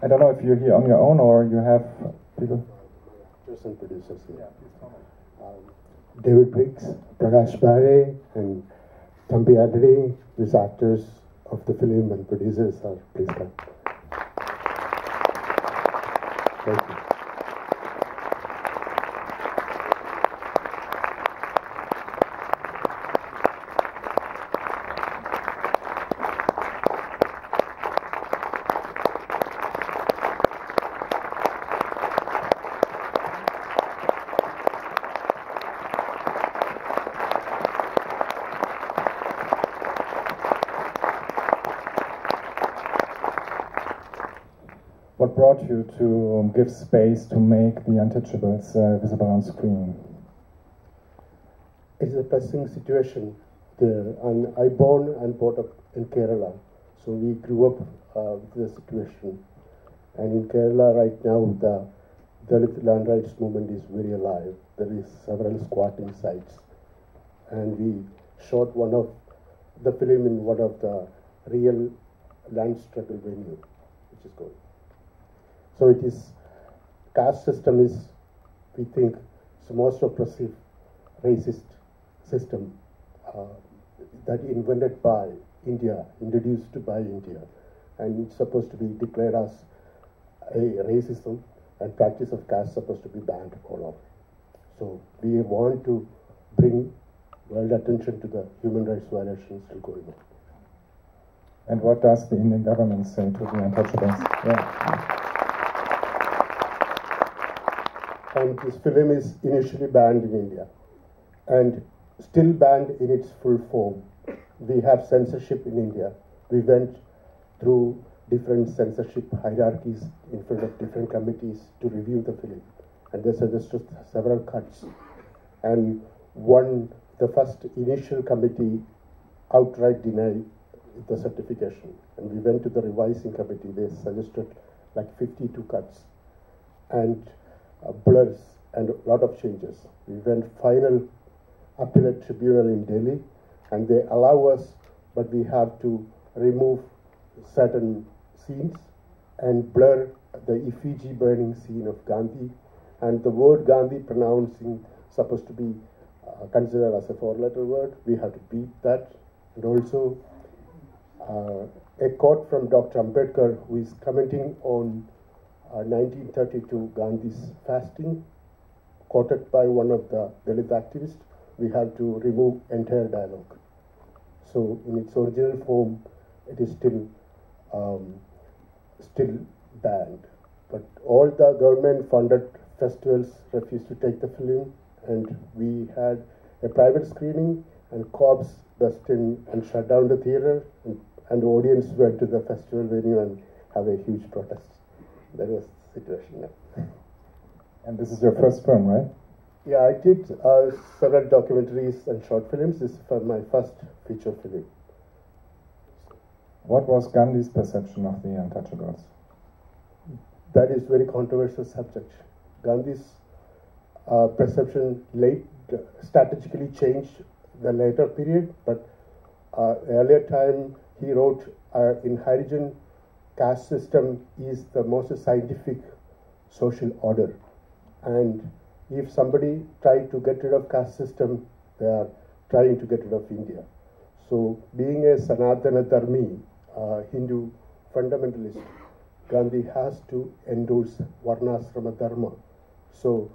I don't know if you're here on your own or you have people. Directors and producers here. Yeah, please comment. David Briggs, Prakash Bare, and Thambi Adadi, these actors of the film and producers are please come. Thank you. What brought you to give space to make The Untouchables visible on screen? It's a pressing situation there, and I born and brought up in Kerala, so we grew up with the situation. And in Kerala right now, the Dalit land rights movement is very alive. There is several squatting sites, and we shot one of the film in one of the real land struggle venue, which is good. So it is, caste system is, we think, it's the most oppressive, racist system that invented by India, introduced by India, and it's supposed to be declared as a racism, and practice of caste supposed to be banned all over. So we want to bring world attention to the human rights violations still going on. And what does the Indian government say to The Untouchables? Yeah. And this film is initially banned in India and still banned in its full form. We have censorship in India. We went through different censorship hierarchies in front of different committees to review the film, and they suggested several cuts. And the first initial committee outright denied the certification, and we went to the revising committee. They suggested like 52 cuts and blurs and a lot of changes. We went final appellate tribunal in Delhi, and they allow us, but we have to remove certain scenes and blur the effigy burning scene of Gandhi, and the word Gandhi pronouncing supposed to be considered as a four-letter word. We have to beat that. And also a quote from Dr. Ambedkar, who is commenting on 1932 Gandhi's fasting, quoted by one of the Dalit activists. We have to remove entire dialogue. So in its original form, it is still banned. But all the government-funded festivals refused to take the film, and we had a private screening, and cops burst in and shut down the theater, and the audience went to the festival venue and have a huge protest. That was the situation now. And this is your first film, right? Yeah, I did several documentaries and short films. This is my first feature film. What was Gandhi's perception of The Untouchables? That is very controversial subject. Gandhi's perception strategically changed the later period, but earlier time he wrote in Harijan, caste system is the most scientific social order, and if somebody tried to get rid of caste system, they are trying to get rid of India. So being a Sanatana Dharmi, Hindu fundamentalist, Gandhi has to endorse Varnasrama Dharma. So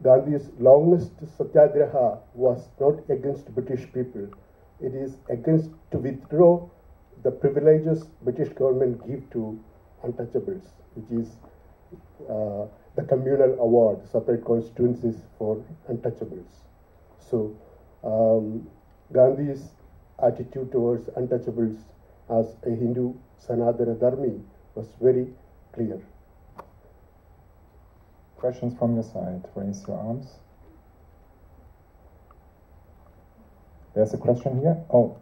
Gandhi's longest satyagraha was not against British people. It is against to withdraw the privileges British government give to untouchables, which is the communal award, separate constituencies for untouchables. So Gandhi's attitude towards untouchables as a Hindu Sanatana Dharmi was very clear. Questions from your side? Raise your arms. There's a question here. Oh,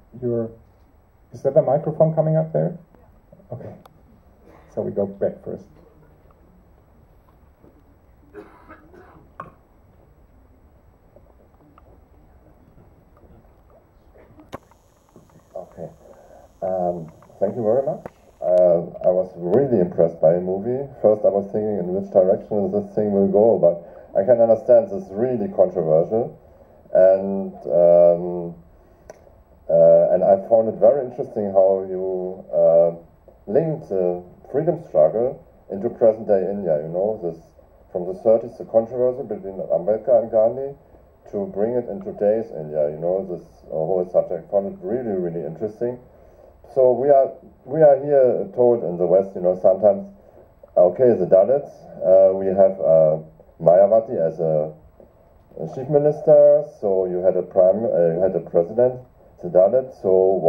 is there the microphone coming up there? Okay. So we go back first. Okay. Thank you very much. I was really impressed movie. First, I was thinking in which direction this thing will go, but I can understand this is really controversial, and I found it very interesting how you linked the freedom struggle into present-day India. You know, this from the 30s, the controversy between Ambedkar and Gandhi, to bring it into today's India. You know, this whole subject. I found it really, really interesting. So we are here told in the West, you know, sometimes, okay, the Dalits, we have Mayawati as a chief minister, so you had a president, the Dalit. So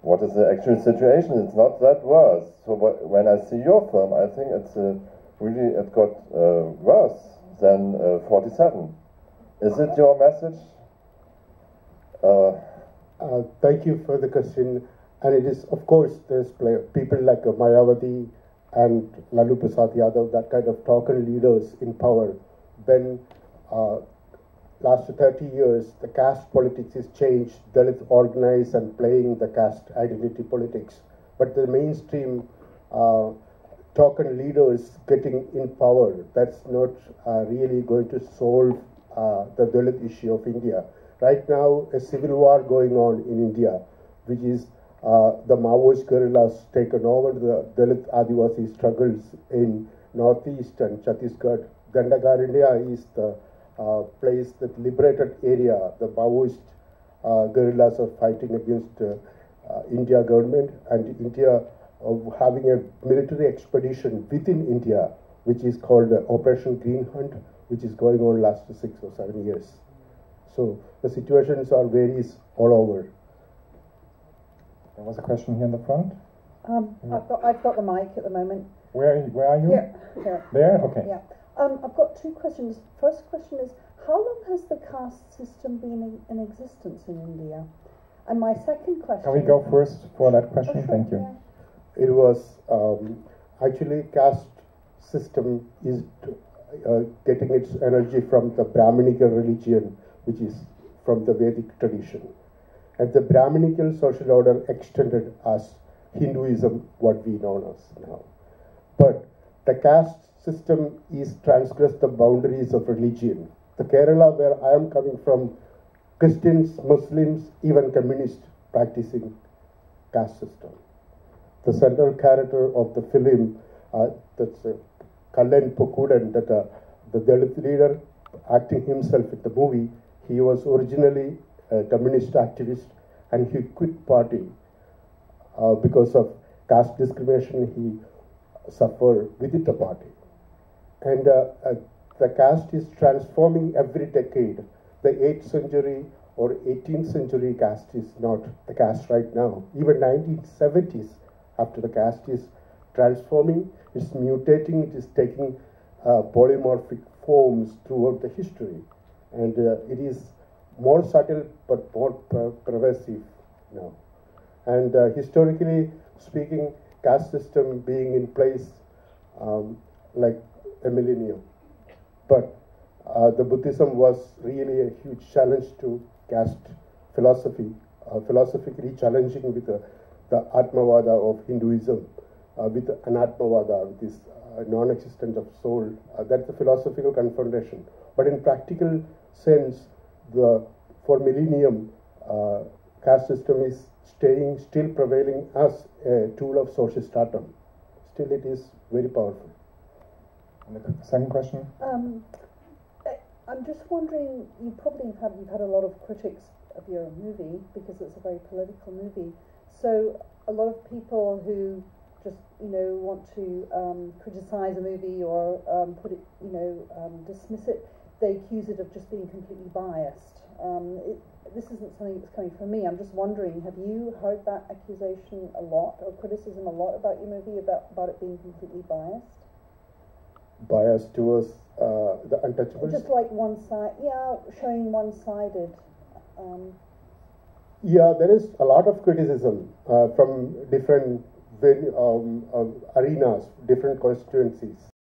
what is the actual situation? It's not that worse. So when I see your film, I think it's really it got worse than 47. Is it your message? Thank you for the question. And it is, of course, there's people like Mayawati and Lalu Prasad Yadav, that kind of token leaders in power. When last 30 years, the caste politics is changed, Dalits organize and playing the caste identity politics. But the mainstream token leaders getting in power, that's not really going to solve the Dalit issue of India. Right now, a civil war going on in India, which is the Maoist guerrillas taken over the Dalit Adivasi struggles in Northeast and Chhattisgarh. Dandagarindya is the place, that liberated area. The Maoist guerrillas are fighting against India government, and India having a military expedition within India, which is called Operation Green Hunt, which is going on last 6 or 7 years. So the situations are varies all over. There was a question here in the front. I've got the mic at the moment. Where are you? Here. There? Okay. Yeah. I've got two questions. First question is, how long has the caste system been in existence in India? And my second question... Can we go first for that question? Oh, sure, Thank you. Yeah. It was actually caste system is getting its energy from the Brahminical religion, which is from the Vedic tradition. And the Brahminical social order extended as Hinduism, what we know as now. But the caste system is transgressed the boundaries of religion. The Kerala, where I am coming from, Christians, Muslims, even communists practicing caste system. The central character of the film, that's Kallen Pokudan, that the Dalit leader acting himself in the movie, he was originally a communist activist, and he quit party because of caste discrimination he suffered within the party. And the caste is transforming every decade. The 8th century or 18th century caste is not the caste right now. Even 1970s, after the caste is transforming, it's mutating, it is taking polymorphic forms throughout the history. And it is more subtle but more pervasive now. And historically speaking, caste system being in place like a millennium. But the Buddhism was really a huge challenge to caste philosophy, philosophically challenging with the Atmavada of Hinduism, with Anatmavada, with this non-existence of soul. That's the philosophical confrontation. But in practical sense, for millennium, caste system is still prevailing as a tool of social stratum. Still, it is very powerful. And the second question? I'm just wondering, you've had a lot of critics of your movie because it's a very political movie. So a lot of people who just want to criticize a movie or dismiss it, they accuse it of just being completely biased. This isn't something that's coming from me. I'm just wondering, have you heard that accusation a lot, or criticism a lot about your movie about it being completely biased? Biased towards the untouchables? Just like one side, showing one-sided. Yeah, there is a lot of criticism from different arenas, different constituencies.